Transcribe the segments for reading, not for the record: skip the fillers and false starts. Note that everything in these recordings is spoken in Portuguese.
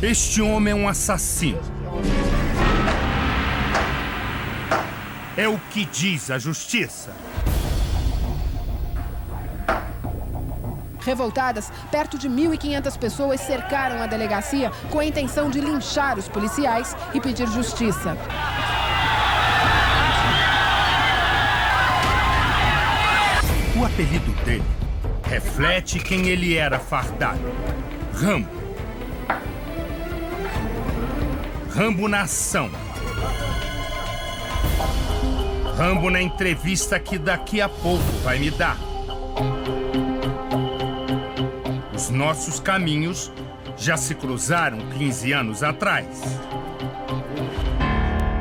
Este homem é um assassino. É o que diz a justiça. Revoltadas, perto de 1.500 pessoas cercaram a delegacia com a intenção de linchar os policiais e pedir justiça. O apelido dele reflete quem ele era fardado. Rambo. Rambo na ação. Rambo na entrevista que daqui a pouco vai me dar. Os nossos caminhos já se cruzaram 15 anos atrás.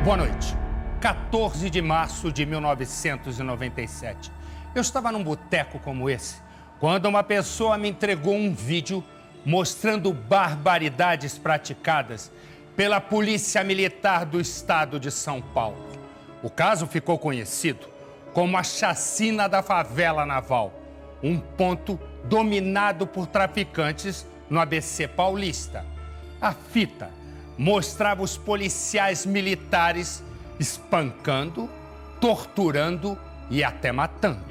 Boa noite. 14 de março de 1997. Eu estava num boteco como esse, quando uma pessoa me entregou um vídeo mostrando barbaridades praticadas pela Polícia Militar do Estado de São Paulo. O caso ficou conhecido como a Chacina da Favela Naval, um ponto dominado por traficantes no ABC paulista. A fita mostrava os policiais militares espancando, torturando e até matando.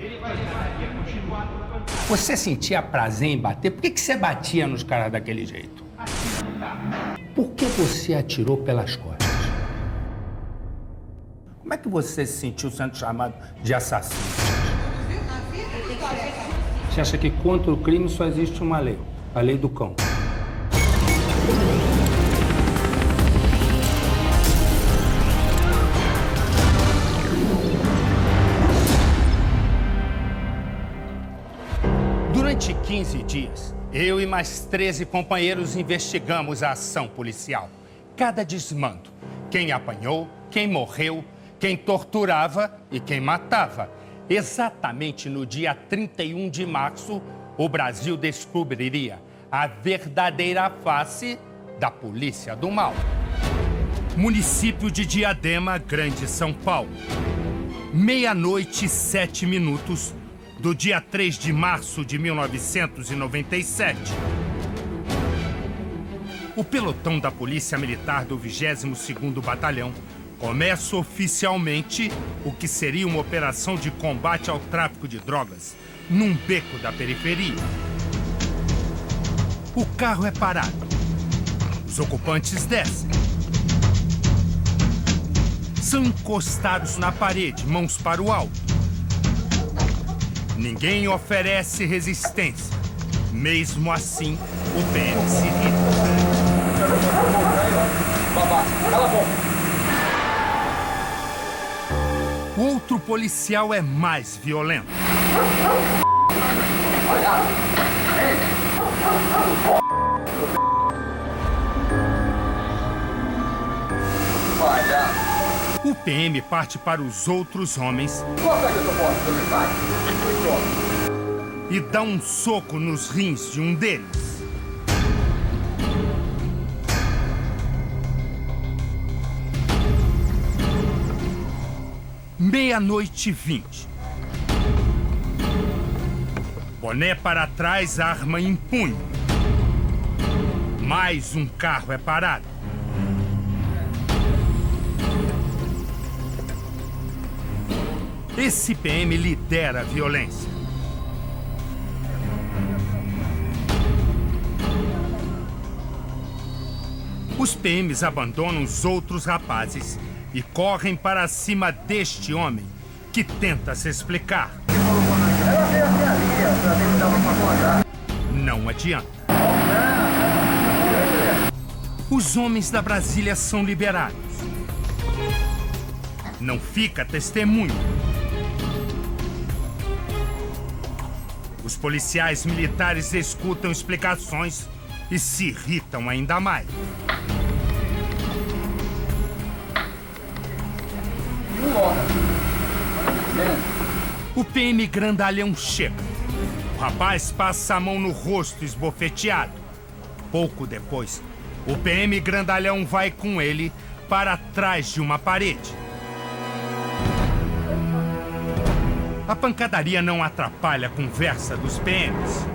Você sentia prazer em bater? Por que você batia nos caras daquele jeito? Por que você atirou pelas costas? Como é que você se sentiu sendo chamado de assassino? Você acha que contra o crime só existe uma lei, a lei do cão? Durante 15 dias, eu e mais 13 companheiros investigamos a ação policial. Cada desmando, quem apanhou, quem morreu, quem torturava e quem matava. Exatamente no dia 31 de março, o Brasil descobriria a verdadeira face da Polícia do Mal. Município de Diadema, Grande São Paulo. 00:07 do dia 3 de março de 1997. O pelotão da Polícia Militar do 22º Batalhão começa oficialmente o que seria uma operação de combate ao tráfico de drogas num beco da periferia. O carro é parado. Os ocupantes descem. São encostados na parede, mãos para o alto. Ninguém oferece resistência. Mesmo assim, o PM se irrita. Cala a boca. O outro policial é mais violento. O PM parte para os outros homens e dá um soco nos rins de um deles. Meia-noite 20. Boné para trás, arma em punho. Mais um carro é parado. Esse PM lidera a violência. Os PMs abandonam os outros rapazes e correm para cima deste homem que tenta se explicar. Não adianta. Os homens da Brasília são liberados. Não fica testemunho. Os policiais militares escutam explicações e se irritam ainda mais. O PM grandalhão chega. O rapaz passa a mão no rosto esbofeteado. Pouco depois, o PM grandalhão vai com ele para trás de uma parede. A pancadaria não atrapalha a conversa dos PMs.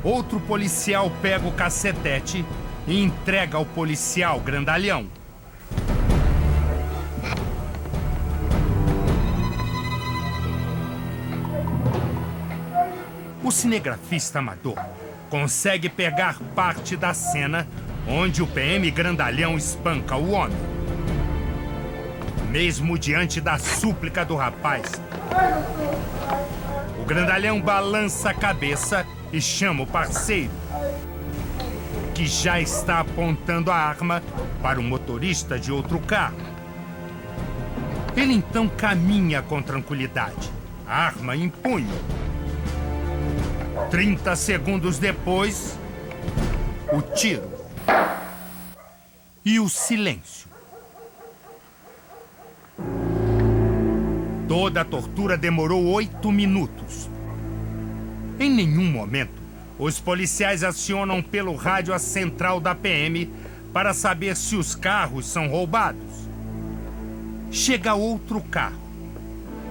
Outro policial pega o cacetete e entrega ao policial grandalhão. O cinegrafista amador consegue pegar parte da cena onde o PM grandalhão espanca o homem. Mesmo diante da súplica do rapaz, o grandalhão balança a cabeça e chama o parceiro, que já está apontando a arma para o motorista de outro carro. Ele então caminha com tranquilidade, a arma em punho. 30 segundos depois, o tiro e o silêncio. Toda a tortura demorou 8 minutos. Em nenhum momento, os policiais acionam pelo rádio a central da PM para saber se os carros são roubados. Chega outro carro.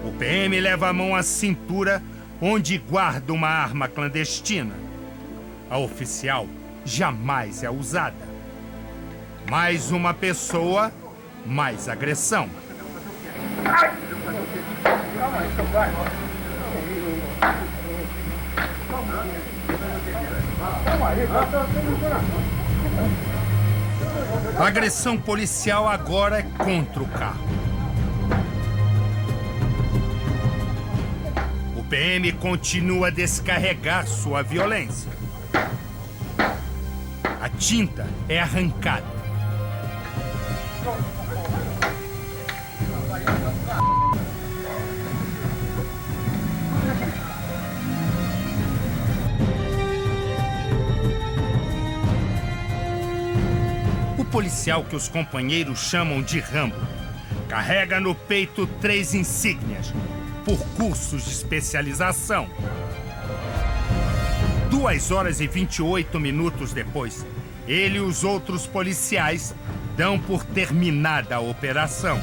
O PM leva a mão à cintura, onde guarda uma arma clandestina. A oficial jamais é usada. Mais uma pessoa, mais agressão. A agressão policial agora é contra o carro. O PM continua a descarregar sua violência. A tinta é arrancada. O policial que os companheiros chamam de Rambo carrega no peito 3 insígnias por cursos de especialização. 2 horas e 28 minutos depois, ele e os outros policiais dão por terminada a operação.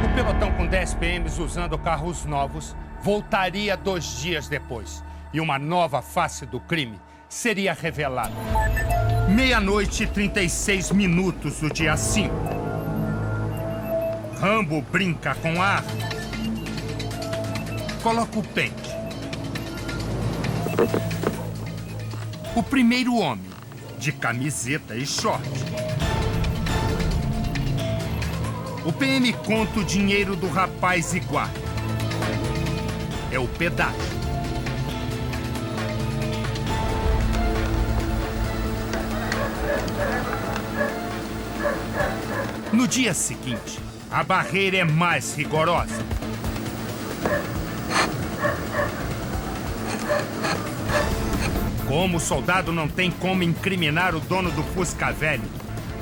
O pelotão com 10 PMs usando carros novos voltaria 2 dias depois e uma nova face do crime seria revelada. 00:36 do dia 5. Rambo brinca com a arma. Coloca o pente. O primeiro homem, de camiseta e short. O PM conta o dinheiro do rapaz e guarda. É o pedágio. No dia seguinte, a barreira é mais rigorosa. Como o soldado não tem como incriminar o dono do Fusca velho,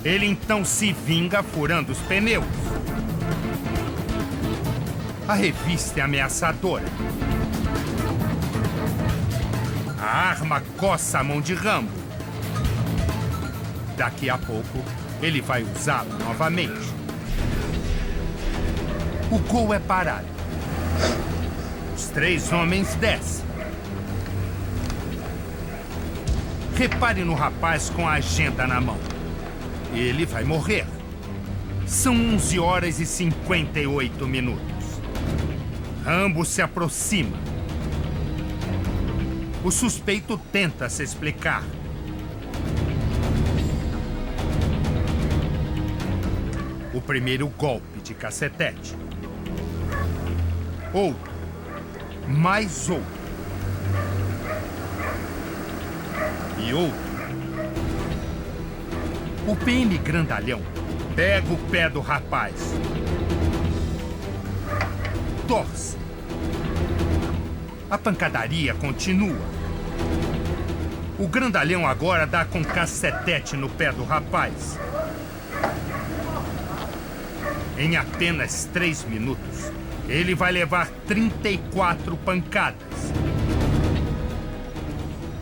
ele então se vinga furando os pneus. A revista é ameaçadora. A arma coça a mão de Rambo. Daqui a pouco, ele vai usá-la novamente. O gol é parado. Os 3 homens descem. Repare no rapaz com a agenda na mão. Ele vai morrer. São 11 horas e 58 minutos. Rambo se aproxima. O suspeito tenta se explicar. O primeiro golpe de cacetete. Outro. Mais outro. E outro. O PM grandalhão pega o pé do rapaz. Torce. A pancadaria continua. O grandalhão agora dá com cacetete no pé do rapaz. Em apenas 3 minutos, ele vai levar 34 pancadas.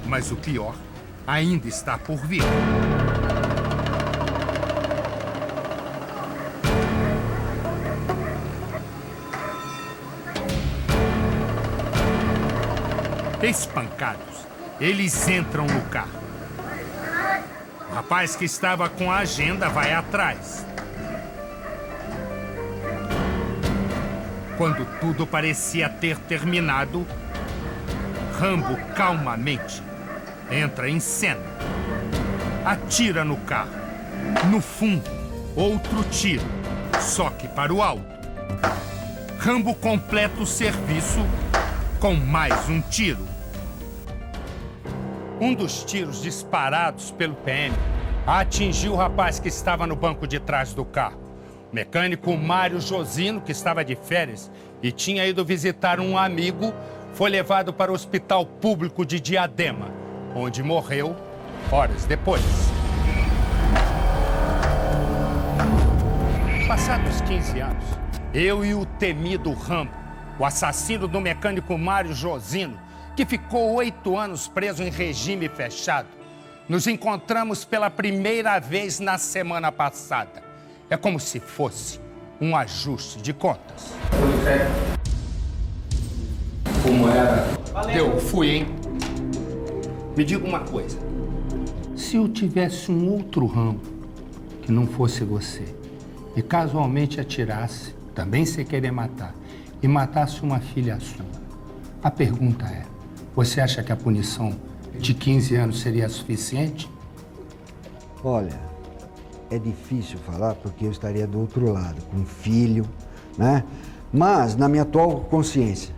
Mas o pior ainda está por vir. Espancados, eles entram no carro. O rapaz que estava com a agenda vai atrás. Quando tudo parecia ter terminado, Rambo calmamente entra em cena. Atira no carro. No fundo, outro tiro, só que para o alto. Rambo completa o serviço com mais um tiro. Um dos tiros disparados pelo PM atingiu o rapaz que estava no banco de trás do carro. O mecânico Mário Josino, que estava de férias e tinha ido visitar um amigo, foi levado para o Hospital Público de Diadema, onde morreu horas depois. Passados 15 anos, eu e o temido Rambo, o assassino do mecânico Mário Josino, que ficou 8 anos preso em regime fechado, nos encontramos pela primeira vez na semana passada. É como se fosse um ajuste de contas. Como era? Eu fui, hein? Me diga uma coisa. Se eu tivesse um outro Rambo que não fosse você e casualmente atirasse, também sem querer matar, e matasse uma filha sua, a pergunta é, você acha que a punição de 15 anos seria suficiente? Olha, é difícil falar porque eu estaria do outro lado, com um filho, né? Mas, na minha atual consciência,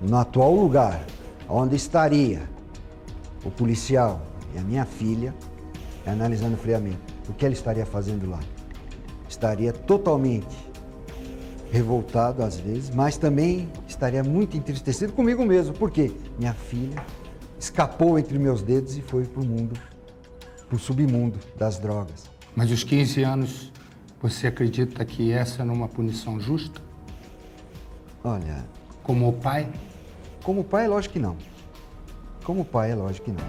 no atual lugar onde estaria o policial e a minha filha, analisando friamente, o que ela estaria fazendo lá? Estaria totalmente revoltado às vezes, mas também estaria muito entristecido comigo mesmo, porque minha filha escapou entre meus dedos e foi para o mundo, para o submundo das drogas. Mas os 15 anos, você acredita que essa não é uma punição justa? Olha... Como pai? Como pai, é lógico que não. Como pai, é lógico que não.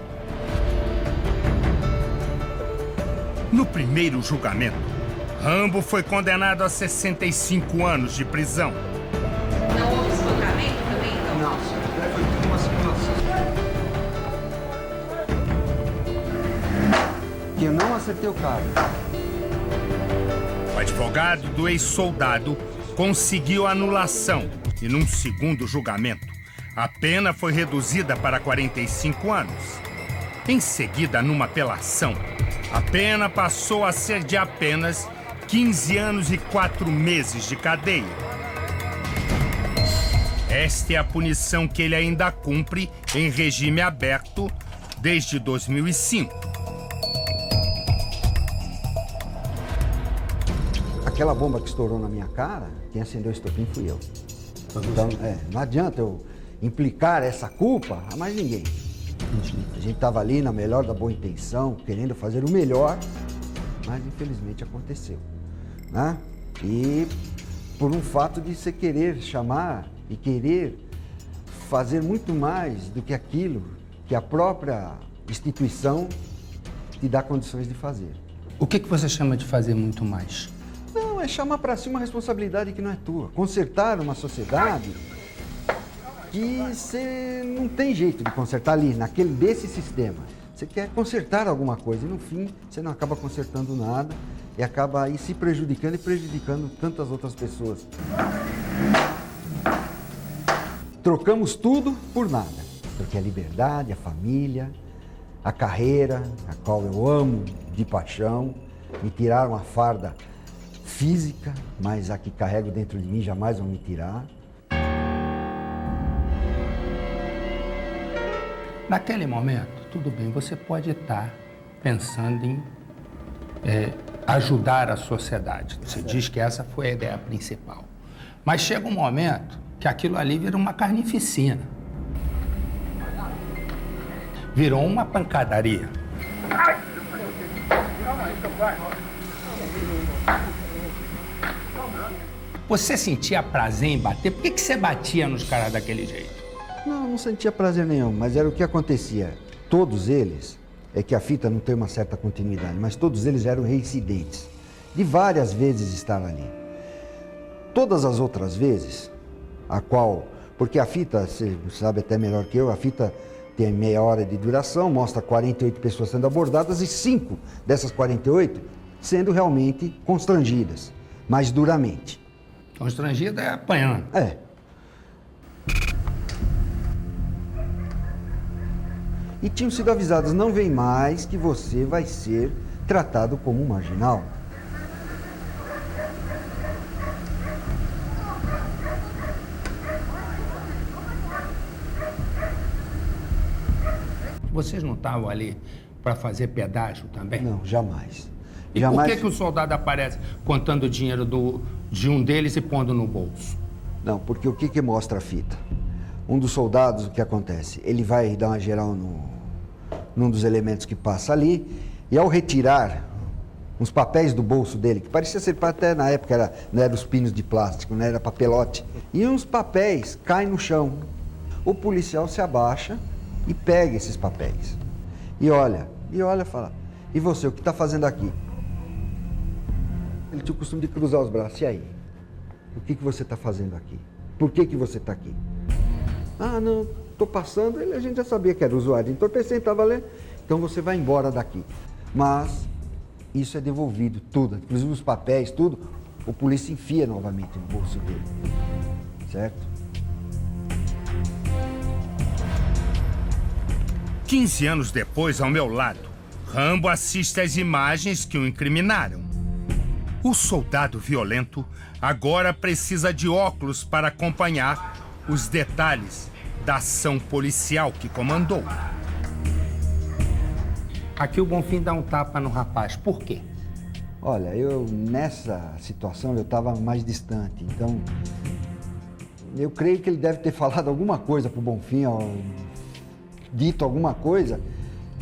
No primeiro julgamento, Rambo foi condenado a 65 anos de prisão. Não houve espancamento também, então? Não, foi tudo uma simulação. Que eu não acertei o cara. O advogado do ex-soldado conseguiu anulação e, num segundo julgamento, a pena foi reduzida para 45 anos. Em seguida, numa apelação, a pena passou a ser de apenas 15 anos e 4 meses de cadeia. Esta é a punição que ele ainda cumpre em regime aberto desde 2005. Aquela bomba que estourou na minha cara, quem acendeu o estopim fui eu. Então, não adianta eu implicar essa culpa a mais ninguém. A gente estava ali na melhor da boa intenção, querendo fazer o melhor, mas infelizmente aconteceu, né? E por um fato de você querer chamar e querer fazer muito mais do que aquilo que a própria instituição te dá condições de fazer. O que você chama de fazer muito mais? Não, é chamar para si uma responsabilidade que não é tua. Consertar uma sociedade que você não tem jeito de consertar ali, desse sistema. Você quer consertar alguma coisa e no fim você não acaba consertando nada e acaba aí se prejudicando e prejudicando tantas outras pessoas. Trocamos tudo por nada. Troquei a liberdade, a família, a carreira, a qual eu amo de paixão. Me tiraram a farda física, mas a que carrego dentro de mim jamais vão me tirar. Naquele momento, tudo bem, você pode estar pensando em ajudar a sociedade. Você diz que essa foi a ideia principal. Mas chega um momento que aquilo ali vira uma carnificina. Virou uma pancadaria. Você sentia prazer em bater? Por que você batia nos caras daquele jeito? Não sentia prazer nenhum, mas era o que acontecia. Todos eles, é que a fita não tem uma certa continuidade, mas todos eles eram reincidentes, de várias vezes estar ali. Todas as outras vezes, porque a fita, você sabe até melhor que eu, a fita tem meia hora de duração, mostra 48 pessoas sendo abordadas e 5 dessas 48 sendo realmente constrangidas, mais duramente. Constrangida é apanhando. É. E tinham sido avisados, não vem mais que você vai ser tratado como um marginal. Vocês não estavam ali para fazer pedágio também? Não, jamais. E jamais... por que o soldado aparece contando o dinheiro de um deles e pondo no bolso? Não, porque o que mostra a fita? Um dos soldados, o que acontece? Ele vai dar uma geral num dos elementos que passa ali, e ao retirar uns papéis do bolso dele, que parecia ser, até na época não era os pinos de plástico, não era papelote, e uns papéis caem no chão. O policial se abaixa e pega esses papéis. E olha e fala, e você, o que está fazendo aqui? Ele tinha o costume de cruzar os braços, e aí? O que você está fazendo aqui? Por que você está aqui? Ah, não, estou passando, a gente já sabia que era usuário de entorpecente, estava lendo, então você vai embora daqui. Mas isso é devolvido, tudo, inclusive os papéis, tudo, o polícia enfia novamente no bolso dele, certo? 15 anos depois, ao meu lado, Rambo assiste às imagens que o incriminaram. O soldado violento agora precisa de óculos para acompanhar os detalhes da ação policial que comandou. Aqui o Bonfim dá um tapa no rapaz. Por quê? Olha, nessa situação eu estava mais distante, então eu creio que ele deve ter falado alguma coisa pro Bonfim, dito alguma coisa,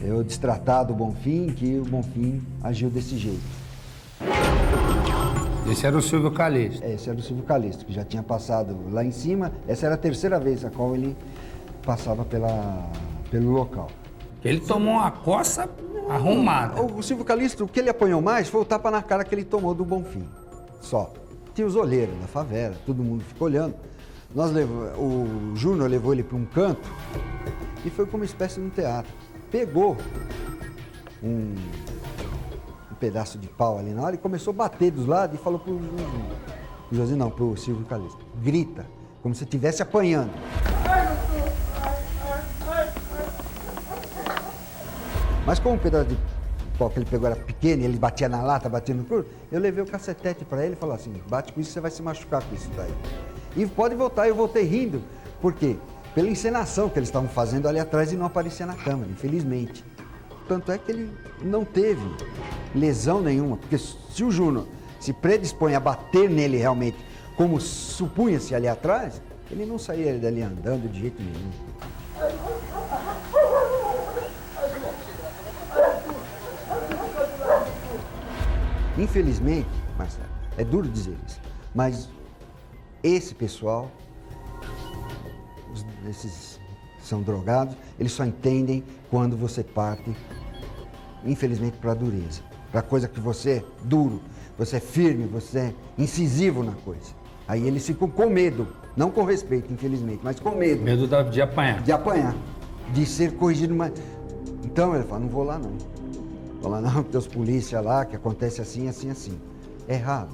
eu destratado o Bonfim, que o Bonfim agiu desse jeito. Esse era o Silvio Calixto. Esse era o Silvio Calixto, que já tinha passado lá em cima. Essa era a terceira vez a qual ele passava pelo local. Ele tomou uma coça arrumada. O Silvio Calixto, o que ele apanhou mais foi o tapa na cara que ele tomou do Bonfim. Só. Tinha os olheiros da favela, todo mundo ficou olhando. O Júnior levou ele para um canto e foi como uma espécie de um teatro. Pegou um pedaço de pau ali na hora e começou a bater dos lados e falou pro Silvio Calixto, grita, como se estivesse apanhando. Mas como o pedaço de pau que ele pegou era pequeno e ele batia na lata, batia no couro, eu levei o cacetete para ele e falei assim, bate com isso, você vai se machucar com isso daí. E pode voltar, eu voltei rindo, por quê? Pela encenação que eles estavam fazendo ali atrás e não aparecia na câmera, infelizmente. Tanto é que ele não teve lesão nenhuma, porque se o Júnior se predispõe a bater nele realmente, como supunha-se ali atrás, ele não saía dali andando de jeito nenhum. Infelizmente, Marcelo, é duro dizer isso, mas esse pessoal, esses são drogados, eles só entendem quando você parte, infelizmente, para a dureza. Para a coisa que você é duro, você é firme, você é incisivo na coisa. Aí eles ficam com medo, não com respeito, infelizmente, mas com medo. Medo de apanhar. De apanhar, de ser corrigido mais. Então ele fala, não vou lá não. Vou lá não, porque os polícias lá, que acontece assim, assim, assim. É errado,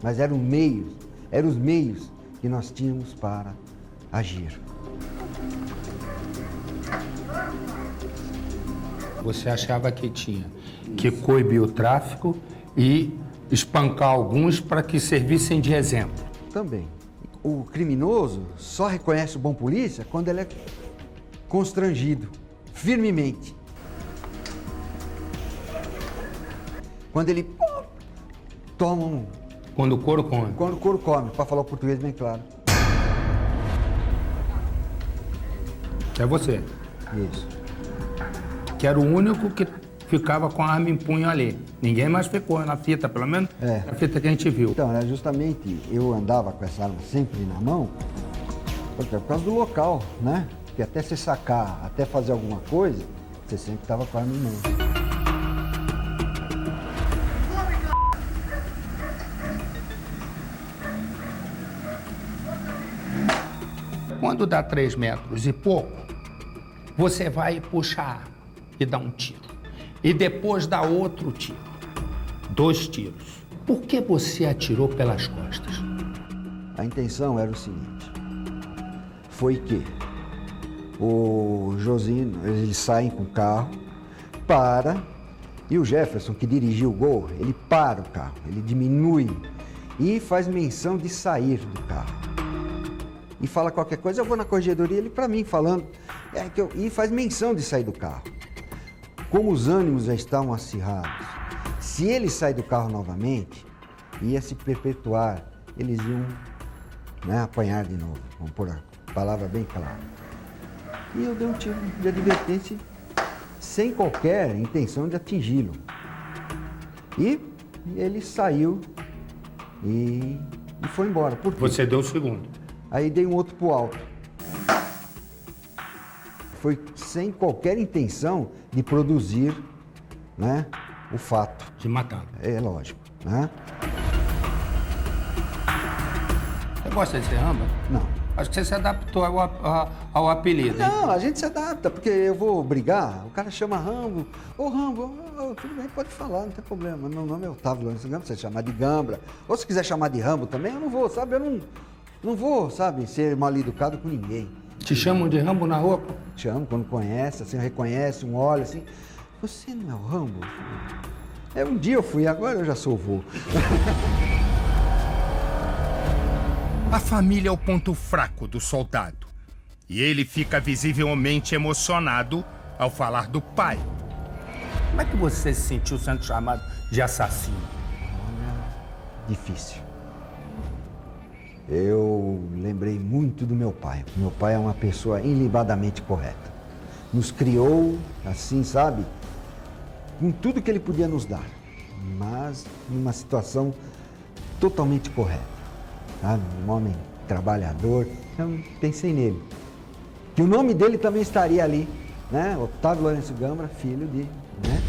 mas eram os meios que nós tínhamos para agir. Você achava que tinha que coibir o tráfico e espancar alguns para que servissem de exemplo? Também. O criminoso só reconhece o bom polícia quando ele é constrangido, firmemente. Quando ele toma um... Quando o couro come. Quando o couro come, para falar o português bem claro. É você. Isso. Que era o único que ficava com a arma em punho ali. Ninguém mais ficou na fita, pelo menos na fita que a gente viu. Então, era justamente, eu andava com essa arma sempre na mão, por causa do local, né? Porque até você sacar, até fazer alguma coisa, você sempre estava com a arma em mão. Quando dá 3 metros e pouco, você vai puxar a arma e dar um tiro. E depois dá outro tiro. 2 tiros. Por que você atirou pelas costas? A intenção era o seguinte, foi que o Josino, eles saem com o carro, e o Jefferson, que dirigiu o Gol, ele para o carro, ele diminui e faz menção de sair do carro. E fala qualquer coisa, eu vou na corregedoria, ele para mim falando, e faz menção de sair do carro. Como os ânimos já estavam acirrados, se ele sair do carro novamente, ia se perpetuar, eles iam, né, apanhar de novo, vamos pôr a palavra bem clara. E eu dei um tiro de advertência sem qualquer intenção de atingi-lo. E ele saiu e foi embora. Por quê? Você deu o segundo. Aí dei um outro pro alto. Foi sem qualquer intenção de produzir, né, o fato. De matá-lo. É lógico, né? Você gosta de ser Rambo? Não. Acho que você se adaptou ao apelido, hein? Não, a gente se adapta, porque eu vou brigar, o cara chama Rambo. Ô Rambo, tudo bem, pode falar, não tem problema. Meu nome é Otávio Lourenço Gambra, você chamar de Gambra. Ou se quiser chamar de Rambo também, eu não vou, sabe? Eu não vou, sabe, ser mal educado com ninguém. Te chamam de Rambo na rua? Chamo quando conhece, assim, reconhece, um olho assim. Você não é o Rambo? Um dia eu fui, agora eu já sou o vô. A família é o ponto fraco do soldado. E ele fica visivelmente emocionado ao falar do pai. Como é que você se sentiu sendo chamado de assassino? Difícil. Eu lembrei muito do meu pai. Meu pai é uma pessoa ilibadamente correta. Nos criou, assim, sabe? Com tudo que ele podia nos dar. Mas numa situação totalmente correta. Sabe? Um homem trabalhador. Eu pensei nele. Que o nome dele também estaria ali, né? Otávio Lourenço Gambra, filho de, né?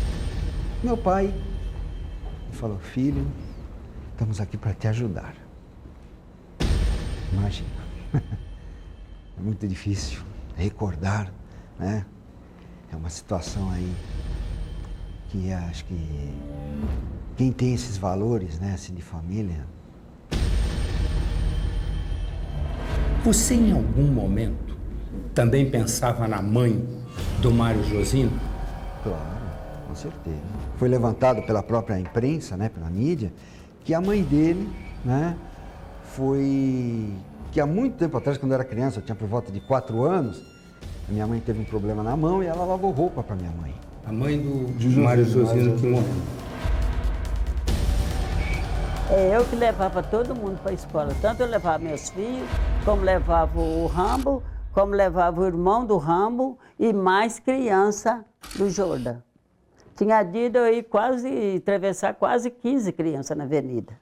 Meu pai falou, filho, estamos aqui para te ajudar. Imagina. É muito difícil recordar, né? É uma situação aí que acho que quem tem esses valores, né, assim, de família. Você em algum momento também pensava na mãe do Mário Josino? Claro, com certeza. Foi levantado pela própria imprensa, né, pela mídia, que a mãe dele, né, foi que há muito tempo atrás, quando eu era criança, eu tinha por volta de 4 anos, a minha mãe teve um problema na mão e ela lavou roupa para minha mãe. A mãe do Mário Josino que morreu. É eu que levava todo mundo para a escola. Tanto eu levava meus filhos, como levava o Rambo, como levava o irmão do Rambo e mais criança do Jordan. Tinha dia de eu ir atravessar quase 15 crianças na avenida.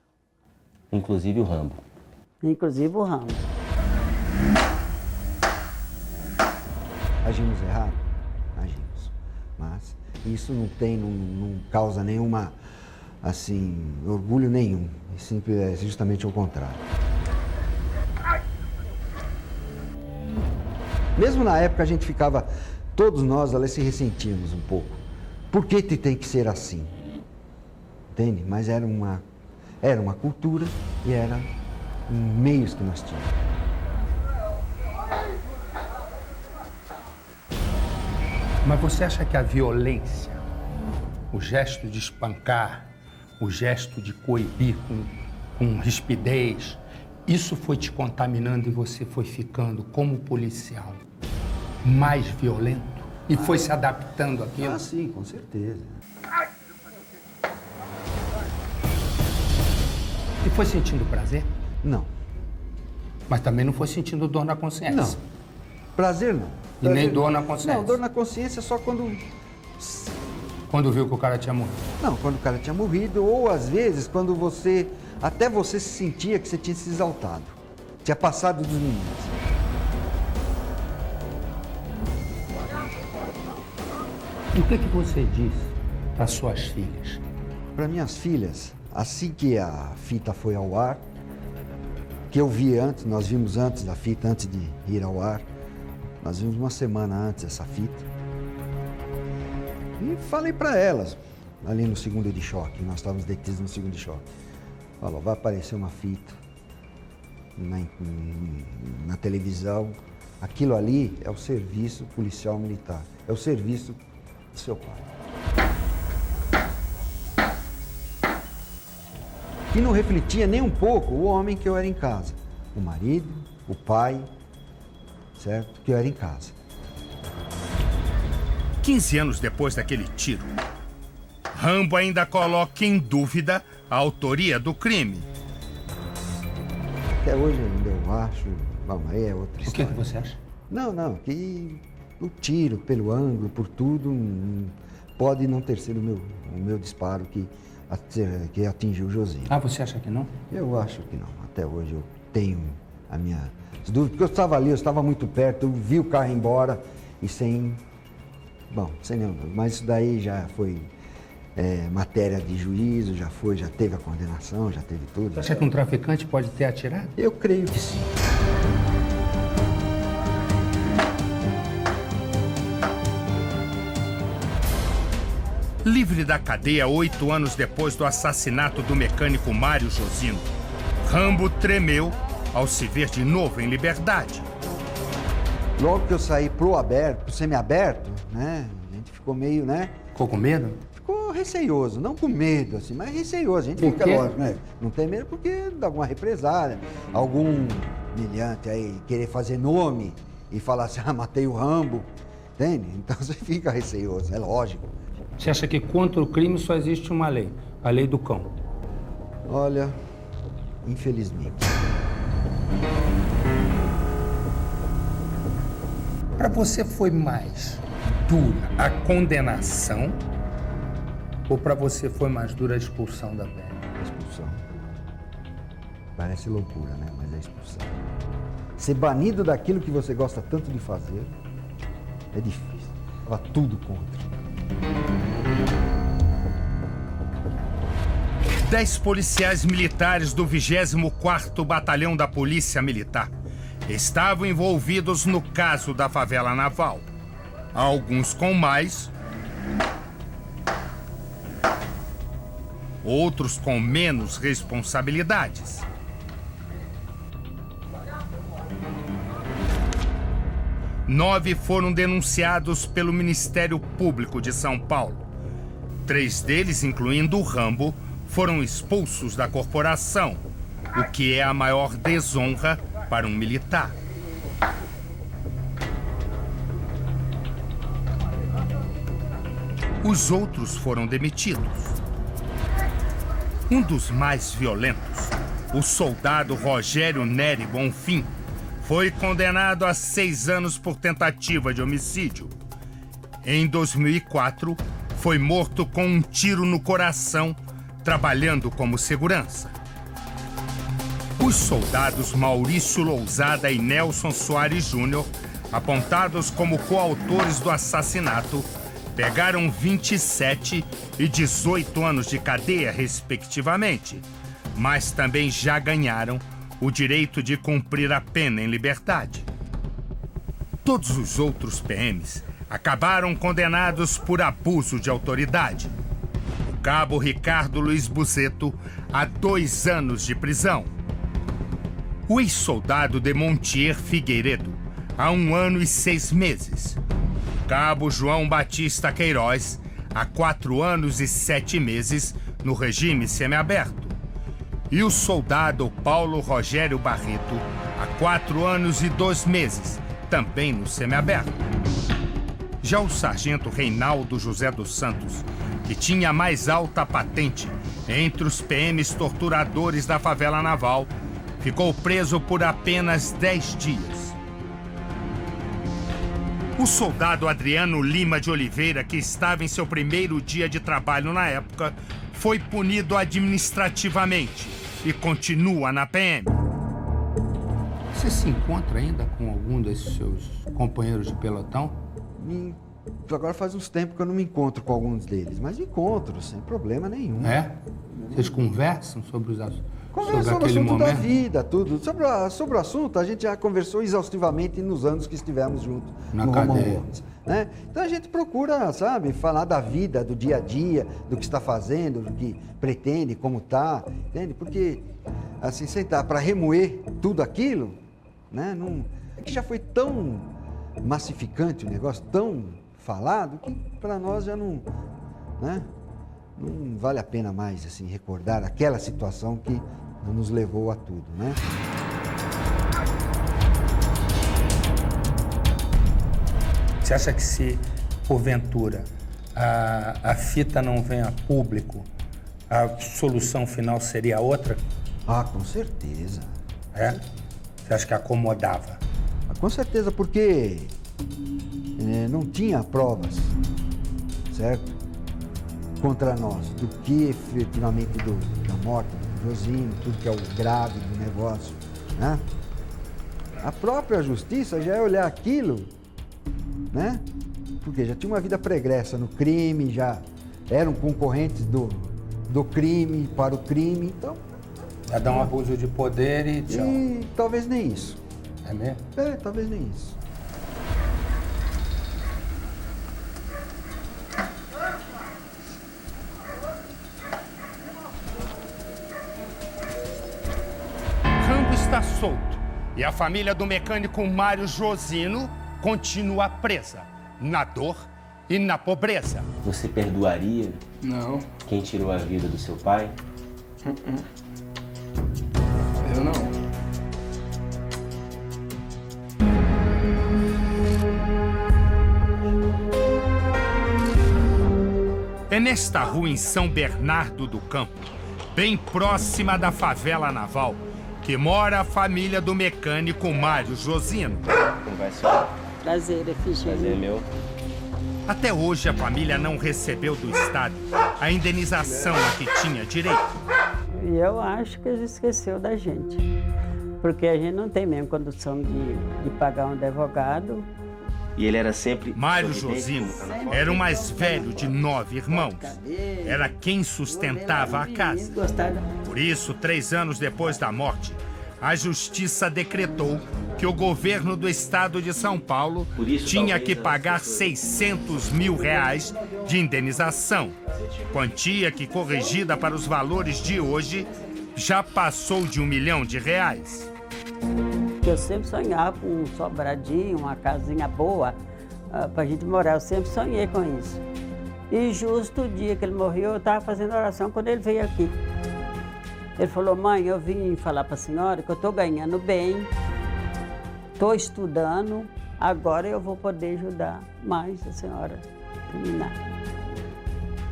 Inclusive o Rambo. Inclusive o Rambo. Agimos errado? Agimos. Mas isso não causa nenhuma, assim, orgulho nenhum. É justamente o contrário. Mesmo na época a gente ficava, todos nós ali se ressentíamos um pouco. Por que tem que ser assim? Entende? Mas era uma cultura e eram meios que nós tínhamos. Mas você acha que a violência, o gesto de espancar, o gesto de coibir com rispidez, isso foi te contaminando e você foi ficando, como policial, mais violento? E foi se adaptando àquilo? Ah, sim, com certeza. E foi sentindo prazer? Não. Mas também não foi sentindo dor na consciência? Não. Prazer não. E nem dor na consciência? Não, dor na consciência só quando... Quando viu que o cara tinha morrido? Não, quando o cara tinha morrido, ou às vezes quando você... Até você se sentia que você tinha se exaltado. Tinha passado dos limites. E o que você disse para suas filhas? Para minhas filhas, assim que a fita foi ao ar, que eu vi antes, nós vimos antes da fita, antes de ir ao ar, Nós vimos uma semana antes essa fita. E falei para elas, ali no segundo de choque, nós estávamos detidos no segundo de choque. Falou, vai aparecer uma fita na televisão. Aquilo ali é o serviço policial militar, é o serviço do seu pai. E não refletia nem um pouco o homem que eu era em casa. O marido, o pai, certo? Que eu era em casa. 15 anos depois daquele tiro, Rambo ainda coloca em dúvida a autoria do crime. Até hoje ainda eu acho, bom, aí é outra O história. que você acha? Não, que o tiro, pelo ângulo, por tudo, pode não ter sido o meu disparo que atingiu o Josinho. Ah, você acha que não? Eu acho que não. Até hoje eu tenho a minha dúvida, porque eu estava ali, eu estava muito perto, eu vi o carro embora e sem nenhum. Mas isso daí já foi matéria de juízo, já teve a condenação, já teve tudo. Você acha que um traficante pode ter atirado? Eu creio que sim. Livre da cadeia 8 anos depois do assassinato do mecânico Mário Josino, Rambo tremeu ao se ver de novo em liberdade. Logo que eu saí pro semiaberto, né? A gente ficou meio, né? Ficou com medo? Ficou receioso, não com medo, assim, mas receioso. A gente Por fica, quê? lógico, né? Não tem medo porque dá alguma represália, algum milhante aí querer fazer nome e falar assim, matei o Rambo, entende? Então você fica receioso, é lógico. Você acha que contra o crime só existe uma lei, a lei do cão? Olha, infelizmente. Para você foi mais dura a condenação ou para você foi mais dura a expulsão da velha? A expulsão. Parece loucura, né? Mas é a expulsão. Ser banido daquilo que você gosta tanto de fazer é difícil. Estava tudo contra. 10 policiais militares do 24º Batalhão da Polícia Militar estavam envolvidos no caso da favela naval. Alguns com mais, outros com menos responsabilidades. Nove foram denunciados pelo Ministério Público de São Paulo. 3 deles, incluindo o Rambo, foram expulsos da corporação, o que é a maior desonra para um militar. Os outros foram demitidos. Um dos mais violentos, o soldado Rogério Nery Bonfim, foi condenado a 6 anos por tentativa de homicídio. Em 2004, foi morto com um tiro no coração, trabalhando como segurança. Os soldados Maurício Lousada e Nelson Soares Júnior, apontados como coautores do assassinato, pegaram 27 e 18 anos de cadeia, respectivamente, mas também já ganharam o direito de cumprir a pena em liberdade. Todos os outros PMs acabaram condenados por abuso de autoridade. O cabo Ricardo Luiz Buzeto a 2 anos de prisão. O ex-soldado Demontier Figueiredo a 1 ano e 6 meses. O cabo João Batista Queiroz a 4 anos e 7 meses no regime semiaberto. E o soldado Paulo Rogério Barreto a 4 anos e 2 meses, também no semiaberto. Já o sargento Reinaldo José dos Santos, que tinha a mais alta patente entre os PMs torturadores da favela naval, ficou preso por apenas 10 dias. O soldado Adriano Lima de Oliveira, que estava em seu primeiro dia de trabalho na época, foi punido administrativamente e continua na PM. Você se encontra ainda com algum desses seus companheiros de pelotão? Agora faz uns tempos que eu não me encontro com alguns deles, mas me encontro sem problema nenhum. É? Vocês conversam sobre os assuntos? Conversa sobre o assunto da vida, tudo. Sobre o assunto, a gente já conversou exaustivamente nos anos que estivemos juntos Na no cadeia. Romão Gomes, né? Então a gente procura, sabe, falar da vida, do dia a dia, do que está fazendo, do que pretende, como está, entende? Porque, assim, sentar para remoer tudo aquilo, né? Não, é que já foi tão massificante o negócio, tão falado, que para nós já não, né? Não vale a pena mais, assim, recordar aquela situação que nos levou a tudo, né? Você acha que se, porventura, a fita não vem a público, a solução final seria outra? Ah, com certeza. É? Você acha que acomodava? Ah, com certeza, porque não tinha provas, certo? Contra nós, do que efetivamente da morte do Josino, tudo que é o grave do negócio, né? A própria justiça já é olhar aquilo, né? Porque já tinha uma vida pregressa no crime, já eram concorrentes do crime para o crime, então... Já dá um abuso de poder e tchau. E talvez nem isso. É mesmo? É, talvez nem isso. Rambo está solto e a família do mecânico Mário Josino continua presa na dor e na pobreza. Você perdoaria Não, quem tirou a vida do seu pai? eu não. É nesta rua em São Bernardo do Campo, bem próxima da favela naval, que mora a família do mecânico Mário Josino. Como vai ser? Prazer, é Prazer Figênio. meu. Até hoje a família não recebeu do Estado a indenização a que tinha direito. E eu acho que ele esqueceu da gente. Porque a gente não tem mesmo condição de pagar um advogado. E ele era sempre... Mário Josino era o mais velho de 9 irmãos. Era quem sustentava a casa. Por isso, 3 anos depois da morte, a justiça decretou que o governo do estado de São Paulo tinha que pagar R$600 mil de indenização. Quantia que, corrigida para os valores de hoje, já passou de R$1 milhão. Eu sempre sonhava com um sobradinho, uma casinha boa pra gente morar. Eu sempre sonhei com isso. E justo o dia que ele morreu, eu estava fazendo oração quando ele veio aqui. Ele falou: mãe, eu vim falar para a senhora que eu estou ganhando bem, estou estudando, agora eu vou poder ajudar mais a senhora a terminar.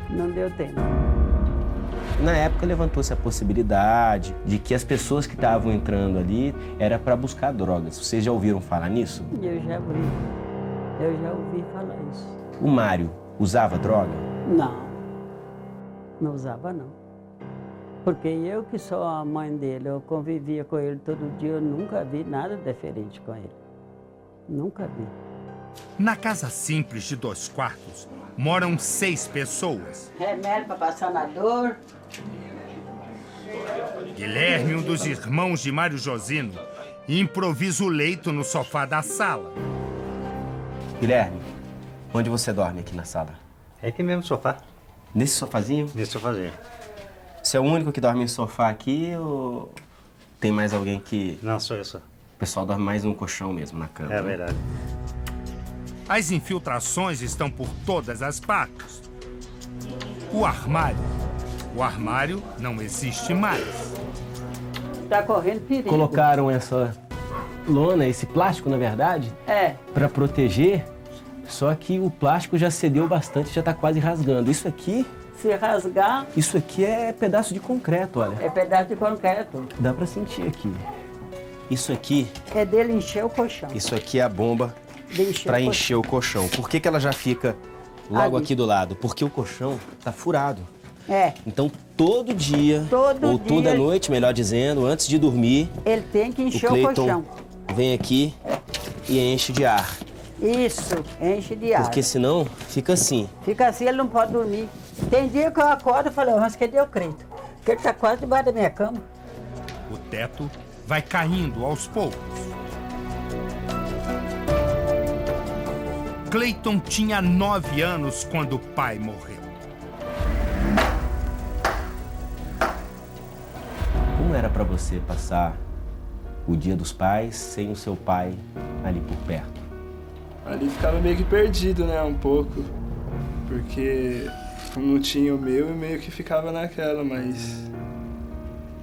Não deu tempo. Na época levantou-se a possibilidade de que as pessoas que estavam entrando ali era para buscar drogas. Vocês já ouviram falar nisso? Eu já ouvi falar isso. O Mário usava droga? Não usava não. Porque eu que sou a mãe dele, eu convivia com ele todo dia, eu nunca vi nada diferente com ele. Nunca vi. Na casa simples de 2 quartos, moram 6 pessoas. Remédio para passar na dor. Guilherme, um dos irmãos de Mário Josino, improvisa o leito no sofá da sala. Guilherme, onde você dorme aqui na sala? É aqui mesmo no sofá. Nesse sofazinho? Nesse sofazinho. Você é o único que dorme em sofá aqui ou tem mais alguém que... Não, sou eu só. O pessoal dorme mais no colchão mesmo, na cama. É né? verdade. As infiltrações estão por todas as partes. O armário não existe mais. Tá correndo perigo. Colocaram essa lona, esse plástico, na verdade, para proteger, só que o plástico já cedeu bastante, já tá quase rasgando. Isso aqui... Se rasgar... Isso aqui é pedaço de concreto, olha. É pedaço de concreto. Dá para sentir aqui. Isso aqui... É dele encher o colchão. Isso aqui é a bomba para encher o colchão. Por que ela já fica logo aqui do lado? Porque o colchão tá furado. É. Então, todo dia, ou toda noite, melhor dizendo, antes de dormir... Ele tem que encher o Cleiton colchão. Vem aqui e enche de ar. Isso, enche de ar. Porque senão, fica assim. Fica assim, ele não pode dormir. Tem dia que eu acordo e falo: mas cadê o Cleiton? Porque ele tá quase debaixo da minha cama. O teto vai caindo aos poucos. Cleiton tinha 9 anos quando o pai morreu. Como era para você passar o Dia dos Pais sem o seu pai ali por perto? Ali ficava meio que perdido, né, um pouco. Porque não tinha o meu e meio que ficava naquela, mas...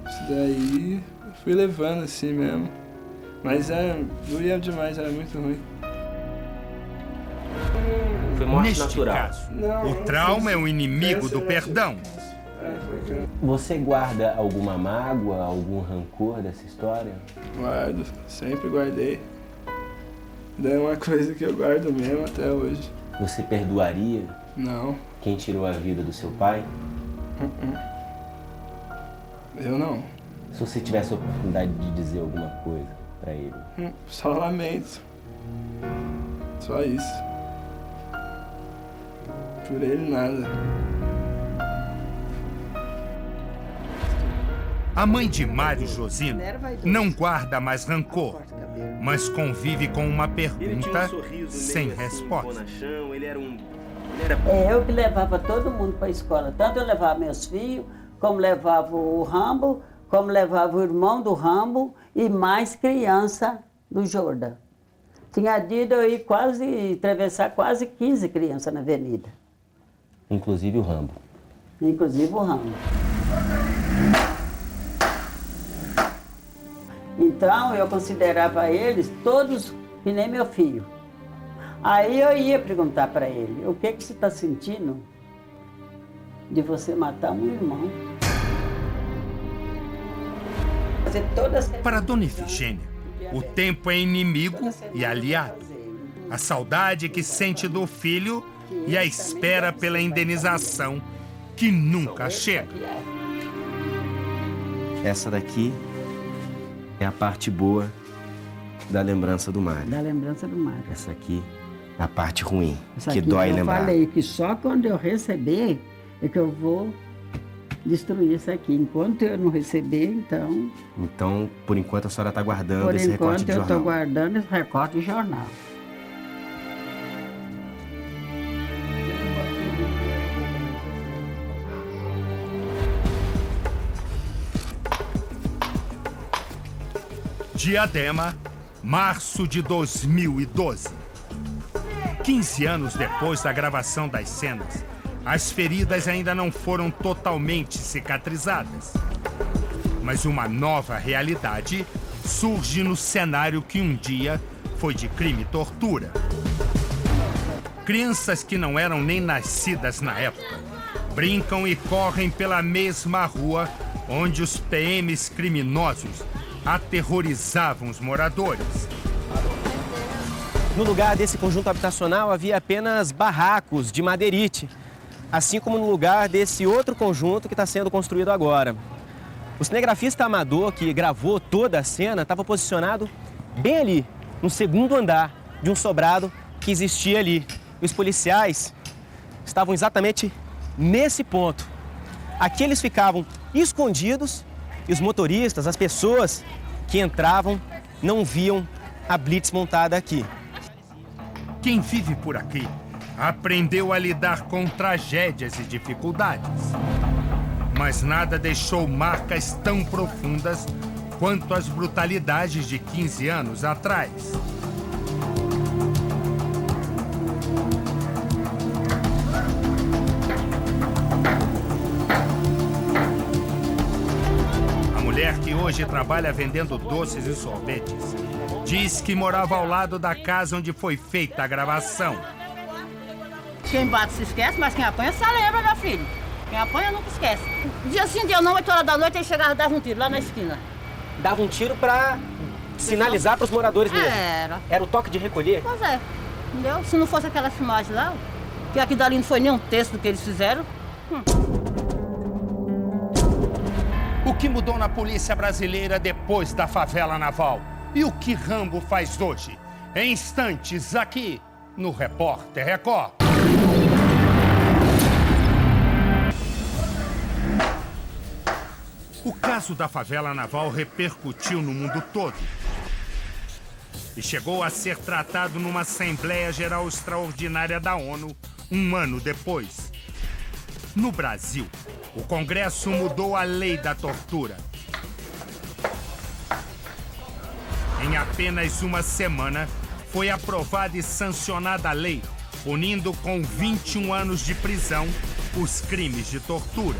Isso daí eu fui levando assim mesmo. Mas doía demais, era muito ruim. Foi morte Neste natural. caso, o trauma é o inimigo do perdão. Você guarda alguma mágoa, algum rancor dessa história? Guardo, sempre guardei. É uma coisa que eu guardo mesmo até hoje. Você perdoaria Não, quem tirou a vida do seu pai? eu não. Se você tivesse a oportunidade de dizer alguma coisa para ele? Só lamento. Só isso. Por ele nada. A mãe de Mário Josino não guarda mais rancor, mas convive com uma pergunta sem resposta. É eu que levava todo mundo para a escola. Tanto eu levava meus filhos, como levava o Rambo, como levava o irmão do Rambo e mais criança do Jordan. Tinha dia de eu ir atravessar quase 15 crianças na avenida. Inclusive o Rambo. Inclusive o Rambo. Então eu considerava eles todos que nem meu filho. Aí eu ia perguntar para ele, o que você está sentindo de você matar um irmão? Para Dona Efigênia, o tempo é inimigo e aliado. A saudade que sente do filho e a espera pela indenização que nunca chega. Essa daqui é a parte boa da lembrança do Mário. Da lembrança do Mário. Essa aqui é a parte ruim, Essa que aqui dói eu lembrar. falei que só quando eu receber é que eu vou destruir isso aqui. Enquanto eu não receber, então... Então, por enquanto, a senhora está guardando Por esse recorte enquanto de eu jornal. estou guardando esse recorte de jornal. Diadema, março de 2012. 15 anos depois da gravação das cenas, as feridas ainda não foram totalmente cicatrizadas. Mas uma nova realidade surge no cenário que um dia foi de crime e tortura. Crianças que não eram nem nascidas na época brincam e correm pela mesma rua onde os PMs criminosos aterrorizavam os moradores. No lugar desse conjunto habitacional havia apenas barracos de madeirite, assim como no lugar desse outro conjunto que está sendo construído agora. O cinegrafista amador que gravou toda a cena estava posicionado bem ali, no segundo andar de um sobrado que existia ali. Os policiais estavam exatamente nesse ponto. Aqui eles ficavam escondidos e os motoristas, as pessoas que entravam, não viam a blitz montada aqui. Quem vive por aqui aprendeu a lidar com tragédias e dificuldades. Mas nada deixou marcas tão profundas quanto as brutalidades de 15 anos atrás. A mulher que hoje trabalha vendendo doces e sorvetes diz que morava ao lado da casa onde foi feita a gravação. Quem bate se esquece, mas quem apanha só lembra, meu filho. Quem apanha nunca esquece. Dia sim, dia não, 8 horas da noite, ele chegava e dava um tiro lá na esquina. Dava um tiro para sinalizar para os moradores mesmo. Era o toque de recolher? Pois é, entendeu? Se não fosse aquela filmagem lá, que aqui dali não foi nem um terço do que eles fizeram. O que mudou na polícia brasileira depois da favela naval? E o que Rambo faz hoje? Em instantes, aqui no Repórter Record. O caso da favela naval repercutiu no mundo todo e chegou a ser tratado numa Assembleia Geral Extraordinária da ONU um ano depois. No Brasil, o Congresso mudou a lei da tortura. Em apenas uma semana, foi aprovada e sancionada a lei, punindo com 21 anos de prisão os crimes de tortura.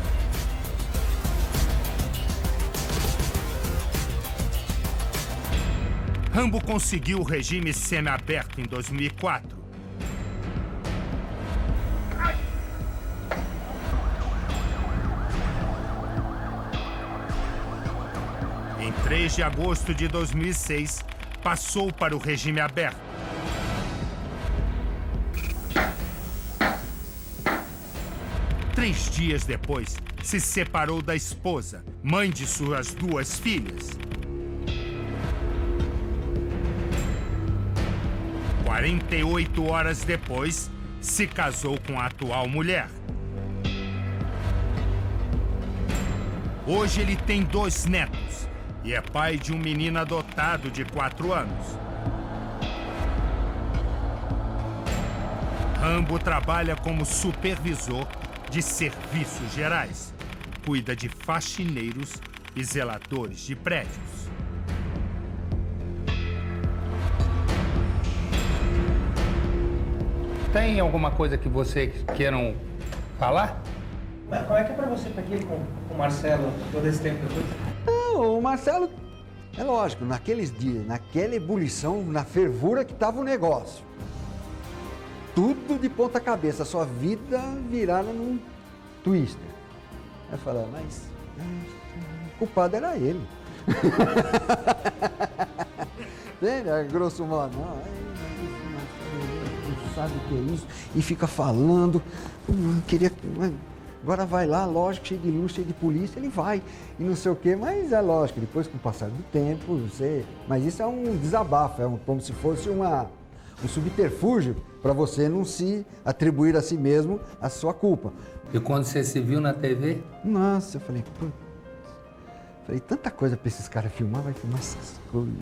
Rambo conseguiu o regime semiaberto em 2004. Em 3 de agosto de 2006, passou para o regime aberto. Três dias depois, se separou da esposa, mãe de suas 2 filhas. 48 horas depois, se casou com a atual mulher. Hoje ele tem 2 netos e é pai de um menino adotado de 4 anos. Rambo trabalha como supervisor de serviços gerais. Cuida de faxineiros e zeladores de prédios. Tem alguma coisa que vocês queiram falar? Como é que é pra você estar aqui com o Marcelo todo esse tempo depois? Não, o Marcelo, é lógico, naqueles dias, naquela ebulição, na fervura que tava o negócio. Tudo de ponta cabeça, sua vida virada num twister. Aí falar, mas o culpado era ele. Entende? Grosso modo, não sabe o que é isso, e fica falando, queria, agora vai lá, lógico, cheio de luz, cheio de polícia, ele vai, e não sei o quê, mas é lógico, depois com o passar do tempo, mas isso é um desabafo, como se fosse um subterfúgio para você não se atribuir a si mesmo a sua culpa. E quando você se viu na TV? Nossa, eu falei, tanta coisa para esses caras filmar, vai filmar essas coisas.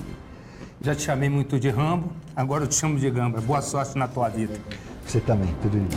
Já te chamei muito de Rambo, agora eu te chamo de Gamba. Boa sorte na tua vida. Você também, tudo lindo.